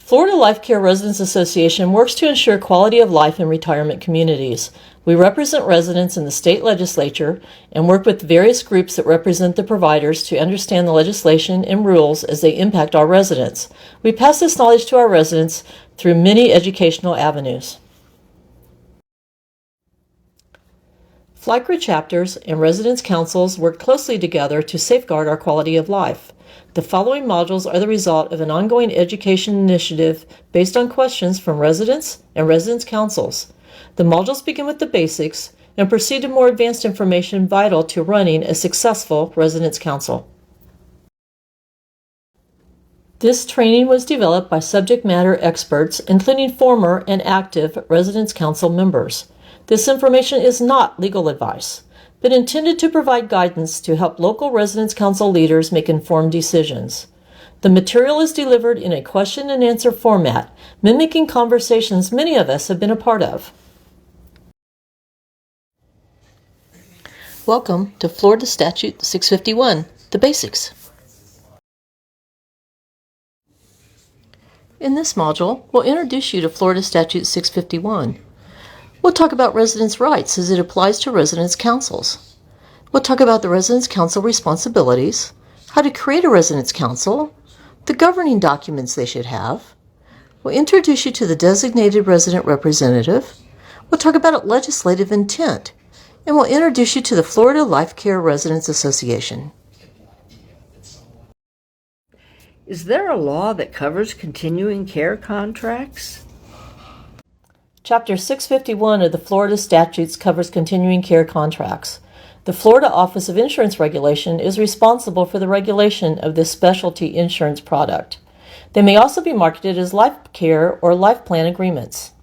Florida Life Care Residents Association works to ensure quality of life in retirement communities. We represent residents in the state legislature and work with various groups that represent the providers to understand the legislation and rules as they impact our residents. We pass this knowledge to our residents through many educational avenues. FLiCRA chapters and residents' councils work closely together to safeguard our quality of life. The following modules are the result of an ongoing education initiative based on questions from residents and residents' councils. The modules begin with the basics and proceed to more advanced information vital to running a successful residents' council. This training was developed by subject matter experts, including former and active residents' council members. This information is not legal advice, but intended to provide guidance to help local residents' council leaders make informed decisions. The material is delivered in a question and answer format, mimicking conversations many of us have been a part of. Welcome to Florida Statute 651, the basics. In this module, we'll introduce you to Florida Statute 651. We'll talk about residents' rights as it applies to residents' councils. We'll talk about the residents' council responsibilities, how to create a residents' council, the governing documents they should have. We'll introduce you to the designated resident representative. We'll talk about legislative intent, and we'll introduce you to the Florida Life Care Residents Association. Is there a law that covers continuing care contracts? Chapter 651 of the Florida Statutes covers continuing care contracts. The Florida Office of Insurance Regulation is responsible for the regulation of this specialty insurance product. They may also be marketed as life care or life plan agreements.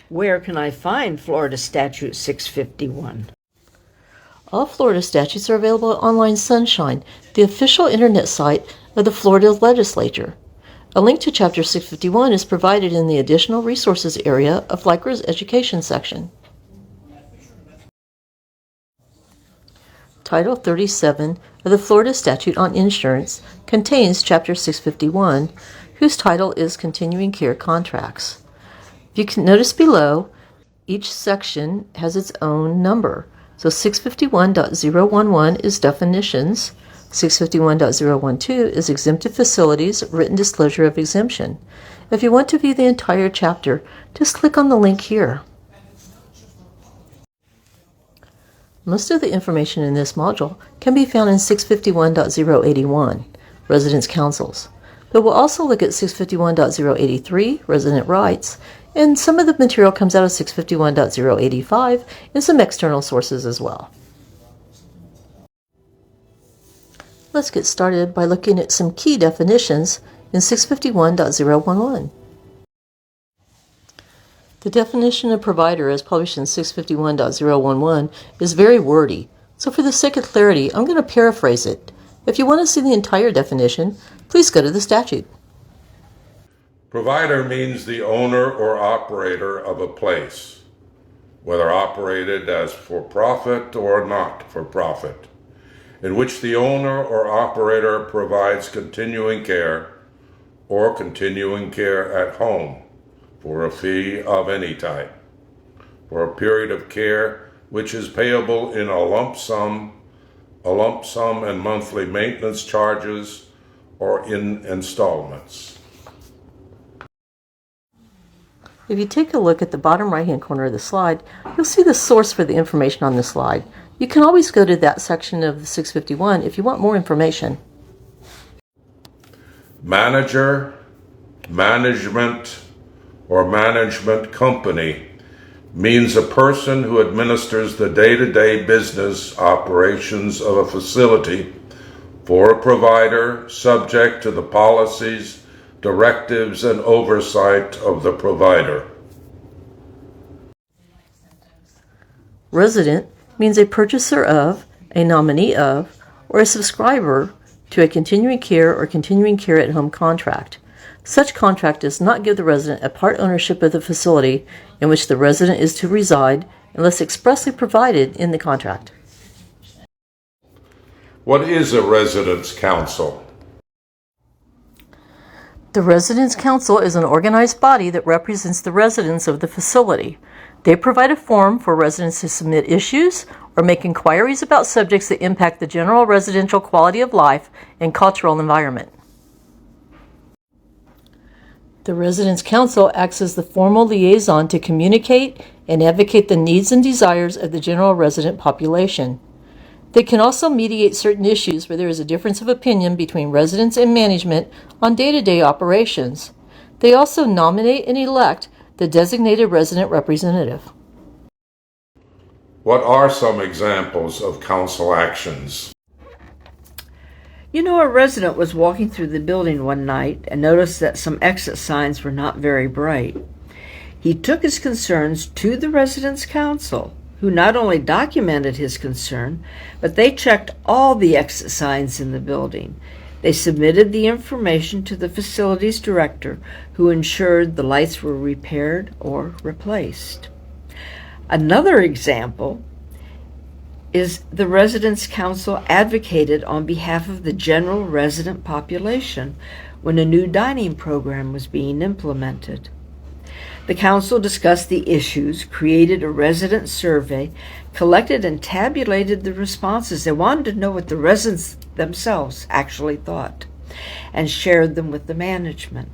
Where can I find Florida Statute 651? All Florida statutes are available at Online Sunshine, the official internet site of the Florida Legislature. A link to Chapter 651 is provided in the Additional Resources area of FLiCRA's Education section. Title 37 of the Florida Statute on Insurance contains Chapter 651, whose title is Continuing Care Contracts. You can notice below, each section has its own number. So 651.011 is definitions, 651.012 is exempted facilities, written disclosure of exemption. If you want to view the entire chapter, just click on the link here. Most of the information in this module can be found in 651.081, Residents' Councils, but we'll also look at 651.083, Resident Rights, and some of the material comes out of 651.085 and some external sources as well. Let's get started by looking at some key definitions in 651.011. The definition of provider as published in 651.011 is very wordy, so for the sake of clarity, I'm going to paraphrase it. If you want to see the entire definition, please go to the statute. Provider means the owner or operator of a place, whether operated as for profit or not for profit, in which the owner or operator provides continuing care or continuing care at home for a fee of any type, for a period of care which is payable in a lump sum and monthly maintenance charges or in installments. If you take a look at the bottom right-hand corner of the slide, you'll see the source for the information on the slide. You can always go to that section of the 651 if you want more information. Manager, management, or management company means a person who administers the day-to-day business operations of a facility for a provider subject to the policies, directives, and oversight of the provider. Resident means a purchaser of, a nominee of, or a subscriber to a continuing care or continuing care at home contract. Such contract does not give the resident a part ownership of the facility in which the resident is to reside unless expressly provided in the contract. What is a residence council? The Residence Council is an organized body that represents the residents of the facility. They provide a forum for residents to submit issues or make inquiries about subjects that impact the general residential quality of life and cultural environment. The Residence Council acts as the formal liaison to communicate and advocate the needs and desires of the general resident population. They can also mediate certain issues where there is a difference of opinion between residents and management on day-to-day operations. They also nominate and elect the designated resident representative. What are some examples of council actions? You know, a resident was walking through the building one night and noticed that some exit signs were not very bright. He took his concerns to the Residence Council, who not only documented his concern, but they checked all the exit signs in the building. They submitted the information to the facilities director, who ensured the lights were repaired or replaced. Another example is the Residence Council advocated on behalf of the general resident population when a new dining program was being implemented. The council discussed the issues, created a resident survey, collected and tabulated the responses. They wanted to know what the residents themselves actually thought, and shared them with the management.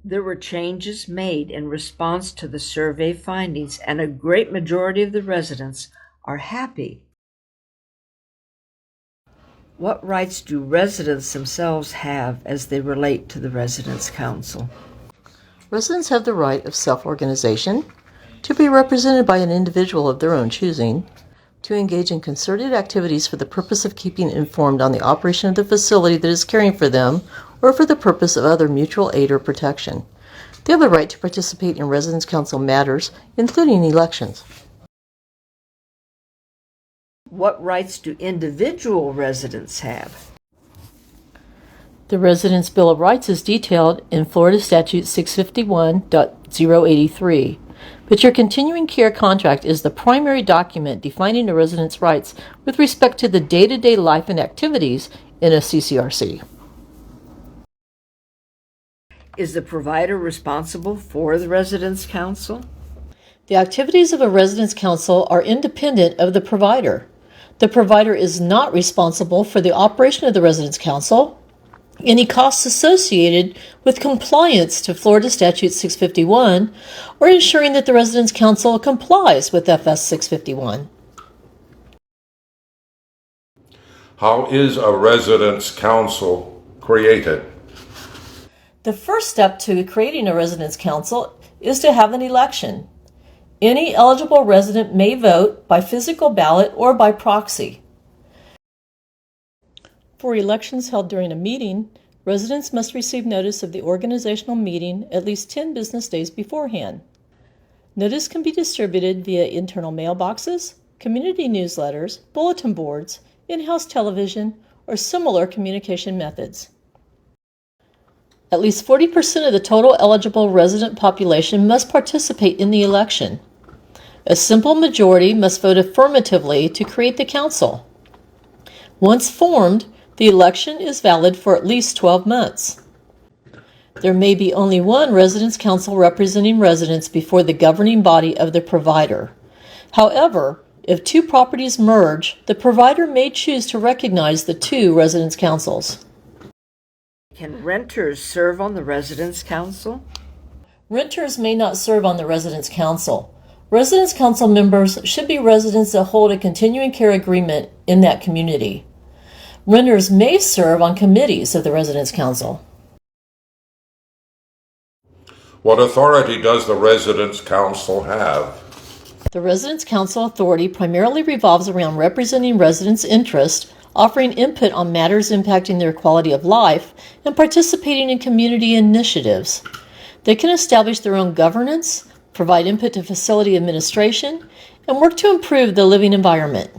There were changes made in response to the survey findings, and a great majority of the residents are happy. What rights do residents themselves have as they relate to the Residence Council? Residents have the right of self-organization, to be represented by an individual of their own choosing, to engage in concerted activities for the purpose of keeping informed on the operation of the facility that is caring for them, or for the purpose of other mutual aid or protection. They have the right to participate in Residence Council matters, including elections. What rights do individual residents have? The Residents' Bill of Rights is detailed in Florida Statute 651.083, but your continuing care contract is the primary document defining a resident's rights with respect to the day-to-day life and activities in a CCRC. Is the provider responsible for the Residence Council? The activities of a Residence Council are independent of the provider. The provider is not responsible for the operation of the Residence Council, any costs associated with compliance to Florida Statute 651, or ensuring that the Residence Council complies with FS 651. How is a residence council created? The first step to creating a Residence Council is to have an election. Any eligible resident may vote by physical ballot or by proxy. For elections held during a meeting, residents must receive notice of the organizational meeting at least 10 business days beforehand. Notice can be distributed via internal mailboxes, community newsletters, bulletin boards, in-house television, or similar communication methods. At least 40% of the total eligible resident population must participate in the election. A simple majority must vote affirmatively to create the council. Once formed, the election is valid for at least 12 months. There may be only one Residence Council representing residents before the governing body of the provider. However, if two properties merge, the provider may choose to recognize the two Residence Councils. Can renters serve on the Residence Council? Renters may not serve on the Residence Council. Residence Council members should be residents that hold a continuing care agreement in that community. Renters may serve on committees of the Residence Council. What authority does the Residence Council have? The Residence Council authority primarily revolves around representing residents' interests, offering input on matters impacting their quality of life, and participating in community initiatives. They can establish their own governance, provide input to facility administration, and work to improve the living environment.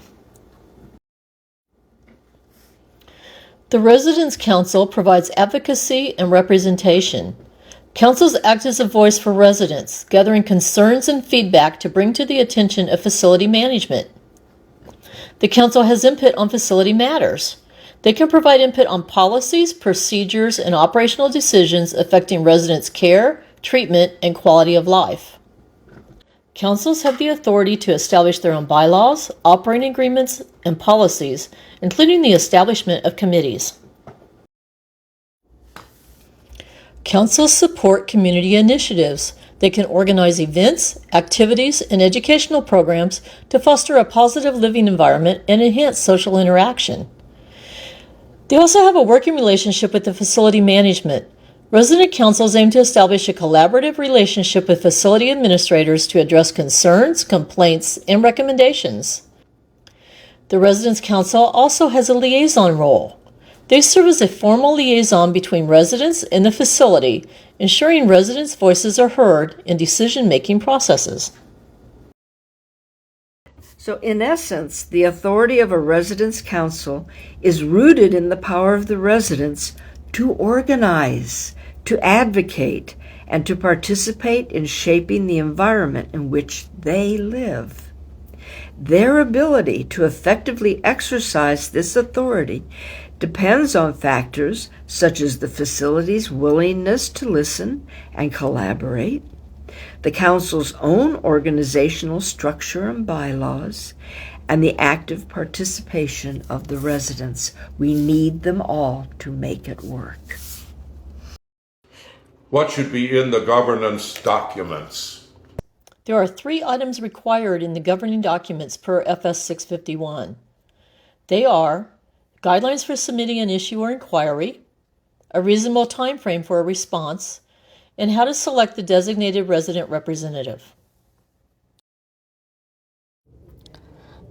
The Residence Council provides advocacy and representation. Councils act as a voice for residents, gathering concerns and feedback to bring to the attention of facility management. The Council has input on facility matters. They can provide input on policies, procedures, and operational decisions affecting residents' care, treatment, and quality of life. Councils have the authority to establish their own bylaws, operating agreements, and policies, including the establishment of committees. Councils support community initiatives. They can organize events, activities, and educational programs to foster a positive living environment and enhance social interaction. They also have a working relationship with the facility management. Resident councils aim to establish a collaborative relationship with facility administrators to address concerns, complaints, and recommendations. The Residents' Council also has a liaison role. They serve as a formal liaison between residents and the facility, ensuring residents' voices are heard in decision-making processes. So in essence, the authority of a residents' council is rooted in the power of the residents to organize, to advocate, and to participate in shaping the environment in which they live. Their ability to effectively exercise this authority depends on factors such as the facility's willingness to listen and collaborate, the council's own organizational structure and bylaws, and the active participation of the residents. We need them all to make it work. What should be in the governance documents? There are 3 items required in the governing documents per FS 651. They are guidelines for submitting an issue or inquiry, a reasonable time frame for a response, and how to select the designated resident representative.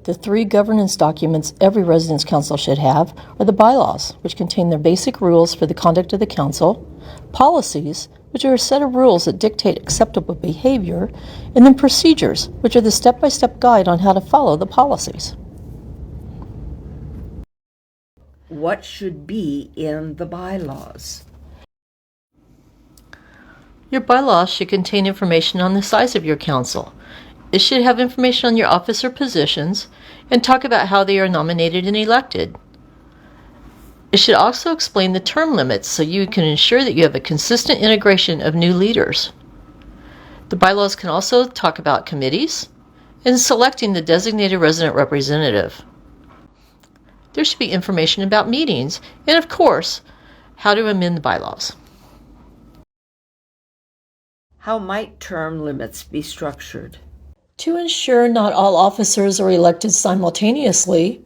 The 3 governance documents every residence council should have are the bylaws, which contain the basic rules for the conduct of the council, policies, which are a set of rules that dictate acceptable behavior, and then procedures, which are the step-by-step guide on how to follow the policies. What should be in the bylaws? Your bylaws should contain information on the size of your council. It should have information on your officer positions and talk about how they are nominated and elected. It should also explain the term limits so you can ensure that you have a consistent integration of new leaders. The bylaws can also talk about committees and selecting the designated resident representative. There should be information about meetings and, of course, how to amend the bylaws. How might term limits be structured? To ensure not all officers are elected simultaneously,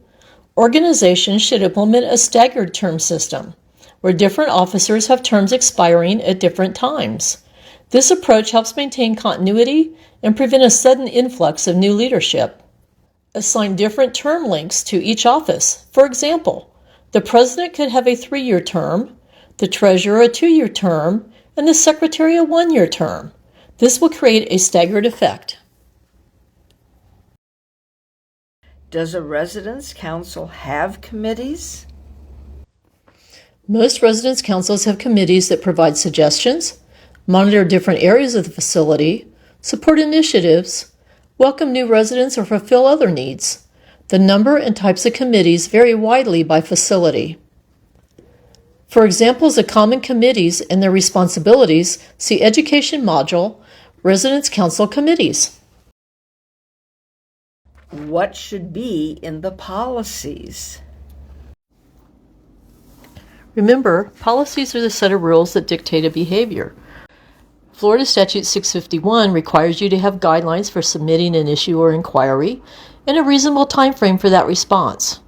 organizations should implement a staggered term system, where different officers have terms expiring at different times. This approach helps maintain continuity and prevent a sudden influx of new leadership. Assign different term lengths to each office. For example, the president could have a 3-year term, the treasurer a 2-year term, and the secretary a 1-year term. This will create a staggered effect. Does a residence council have committees? Most residence councils have committees that provide suggestions, monitor different areas of the facility, support initiatives, welcome new residents, or fulfill other needs. The number and types of committees vary widely by facility. For examples of common committees and their responsibilities, see Education Module, Residence Council Committees. What should be in the policies? Remember, policies are the set of rules that dictate a behavior. Florida Statute 651 requires you to have guidelines for submitting an issue or inquiry and a reasonable time frame for that response.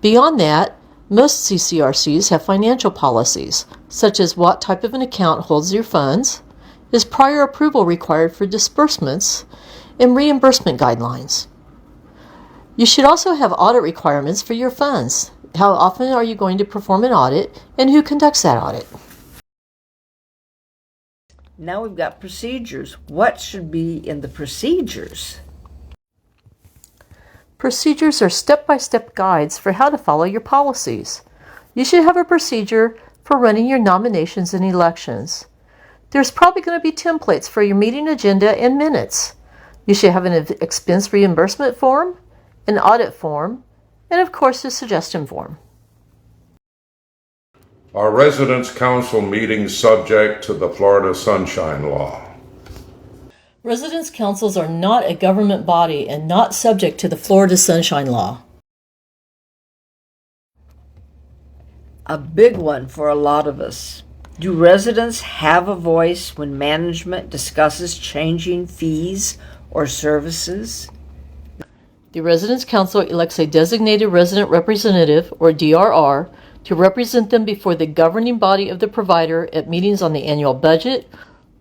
Beyond that, most CCRCs have financial policies, such as what type of an account holds your funds, is prior approval required for disbursements, and reimbursement guidelines. You should also have audit requirements for your funds. How often are you going to perform an audit, and who conducts that audit? Now we've got procedures. What should be in the procedures? Procedures are step-by-step guides for how to follow your policies. You should have a procedure for running your nominations and elections. There's probably going to be templates for your meeting agenda and minutes. You should have an expense reimbursement form, an audit form, and of course a suggestion form. Are residence council meetings subject to the Florida Sunshine Law? Residence councils are not a government body and not subject to the Florida Sunshine Law. A big one for a lot of us. Do residents have a voice when management discusses changing fees or services? The Residence Council elects a designated resident representative, or DRR, to represent them before the governing body of the provider at meetings on the annual budget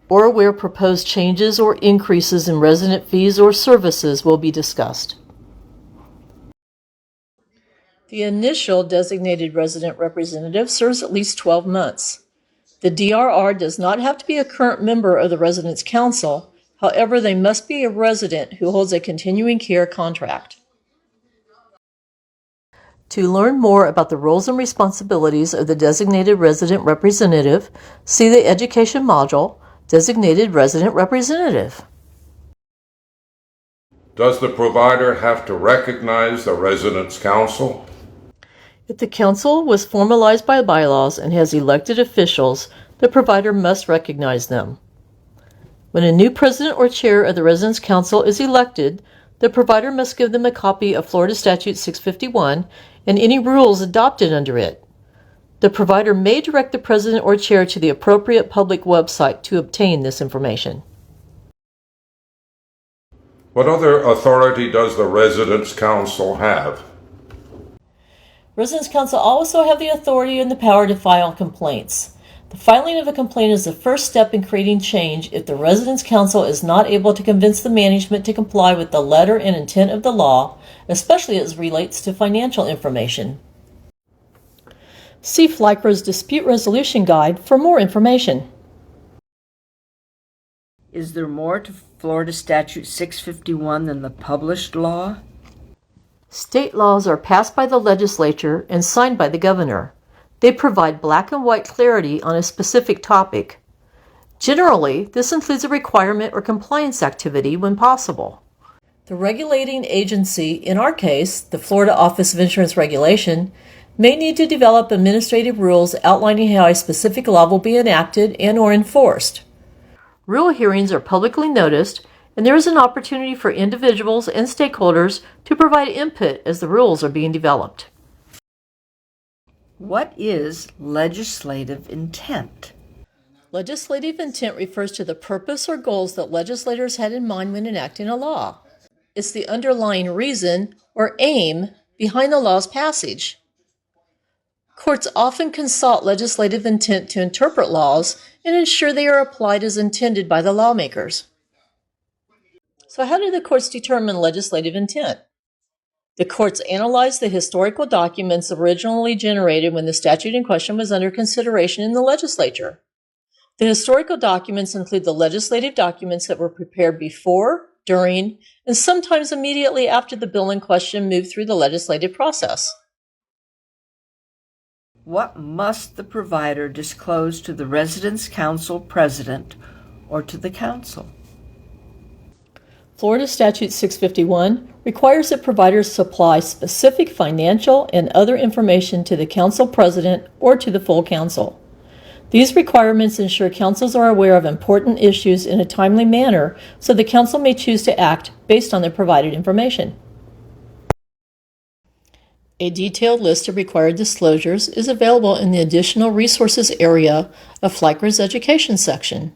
or where proposed changes or increases in resident fees or services will be discussed. The initial designated resident representative serves at least 12 months. The DRR does not have to be a current member of the Residence Council. However, they must be a resident who holds a continuing care contract. To learn more about the roles and responsibilities of the designated resident representative, see the Education module, Designated Resident Representative. Does the provider have to recognize the residence council? If the council was formalized by bylaws and has elected officials, the provider must recognize them. When a new president or chair of the Residence Council is elected, the provider must give them a copy of Florida Statute 651 and any rules adopted under it. The provider may direct the president or chair to the appropriate public website to obtain this information. What other authority does the residence council have? Residence Council also have the authority and the power to file complaints. The filing of a complaint is the first step in creating change if the Residence Council is not able to convince the management to comply with the letter and intent of the law, especially as it relates to financial information. See FLiCRA's Dispute Resolution Guide for more information. Is there more to Florida Statute 651 than the published law? State laws are passed by the legislature and signed by the governor. They provide black and white clarity on a specific topic. Generally, this includes a requirement or compliance activity when possible. The regulating agency, in our case, the Florida Office of Insurance Regulation, may need to develop administrative rules outlining how a specific law will be enacted and/or enforced. Rule hearings are publicly noticed, and there is an opportunity for individuals and stakeholders to provide input as the rules are being developed. What is legislative intent? Legislative intent refers to the purpose or goals that legislators had in mind when enacting a law. It's the underlying reason or aim behind the law's passage. Courts often consult legislative intent to interpret laws and ensure they are applied as intended by the lawmakers. So how do the courts determine legislative intent? The courts analyze the historical documents originally generated when the statute in question was under consideration in the legislature. The historical documents include the legislative documents that were prepared before, during, and sometimes immediately after the bill in question moved through the legislative process. What must the provider disclose to the Residence Council president or to the council? Florida Statute 651 requires that providers supply specific financial and other information to the council president or to the full council. These requirements ensure councils are aware of important issues in a timely manner so the council may choose to act based on the provided information. A detailed list of required disclosures is available in the Additional Resources area of FLiCRA's Education section.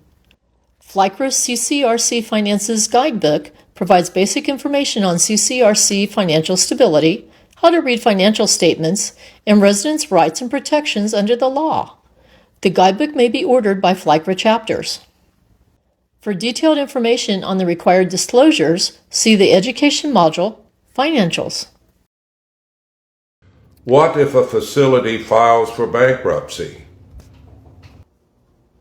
FLiCRA's CCRC Finances Guidebook provides basic information on CCRC financial stability, how to read financial statements, and residents' rights and protections under the law. The guidebook may be ordered by FLiCRA chapters. For detailed information on the required disclosures, see the Education module, Financials. What if a facility files for bankruptcy?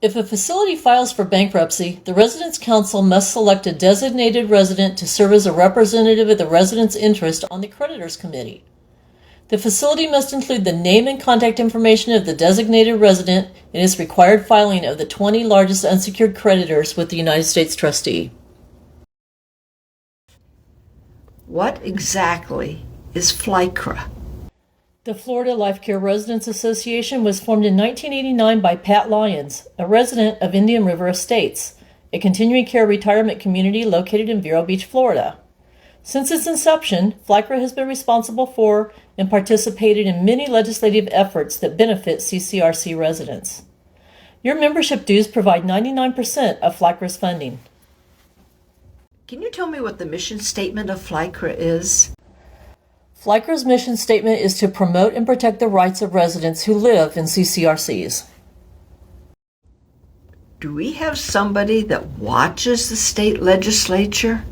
If a facility files for bankruptcy, the Residence Council must select a designated resident to serve as a representative of the resident's interest on the creditors committee. The facility must include the name and contact information of the designated resident and its required filing of the 20 largest unsecured creditors with the United States trustee. What exactly is FLiCRA? The Florida Life Care Residents Association was formed in 1989 by Pat Lyons, a resident of Indian River Estates, a continuing care retirement community located in Vero Beach, Florida. Since its inception, FLiCRA has been responsible for and participated in many legislative efforts that benefit CCRC residents. Your membership dues provide 99% of FLiCRA's funding. Can you tell me what the mission statement of FLiCRA is? FLiCRA's mission statement is to promote and protect the rights of residents who live in CCRCs. Do we have somebody that watches the state legislature?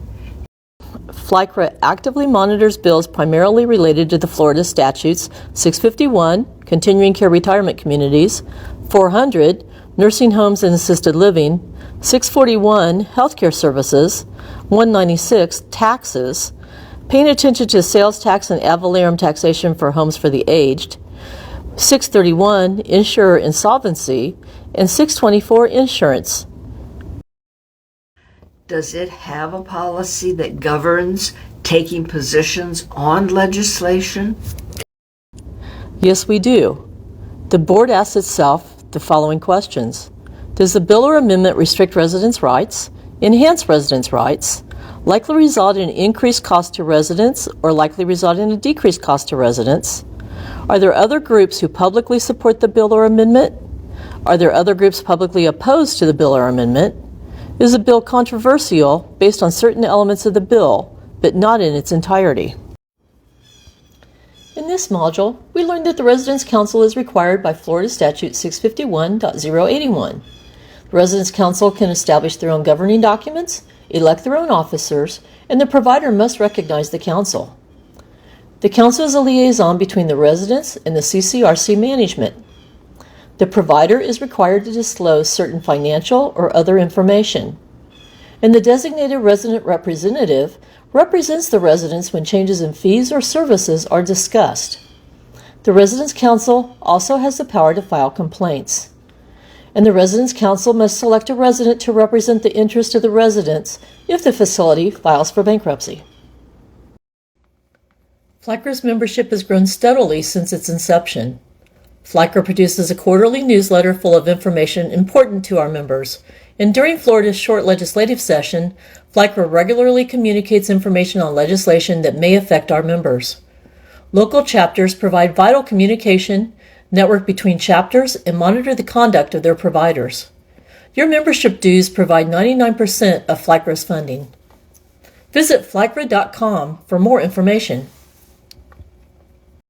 FLiCRA actively monitors bills primarily related to the Florida statutes 651, Continuing Care Retirement Communities, 400, Nursing Homes and Assisted Living, 641, Healthcare Services, 196, Taxes, paying attention to sales tax and ad valorem taxation for homes for the aged, 631, Insurer Insolvency, and 624, Insurance. Does it have a policy that governs taking positions on legislation? Yes, we do. The board asks itself the following questions. Does the bill or amendment restrict residents' rights, enhance residents' rights, likely result in increased cost to residents, or likely result in a decreased cost to residents? Are there other groups who publicly support the bill or amendment? Are there other groups publicly opposed to the bill or amendment? Is the bill controversial based on certain elements of the bill, but not in its entirety? In this module, we learned that the Residence Council is required by Florida Statute 651.081. The Residence Council can establish their own governing documents, elect their own officers, and the provider must recognize the council. The council is a liaison between the residents and the CCRC management. The provider is required to disclose certain financial or other information, and the designated resident representative represents the residents when changes in fees or services are discussed. The Residence Council also has the power to file complaints, and the Residence Council must select a resident to represent the interest of the residents if the facility files for bankruptcy. FLiCRA's membership has grown steadily since its inception. FLiCRA produces a quarterly newsletter full of information important to our members, and during Florida's short legislative session, FLiCRA regularly communicates information on legislation that may affect our members. Local chapters provide vital communication, network between chapters, and monitor the conduct of their providers. Your membership dues provide 99% of FLiCRA's funding. Visit FLiCRA.com for more information.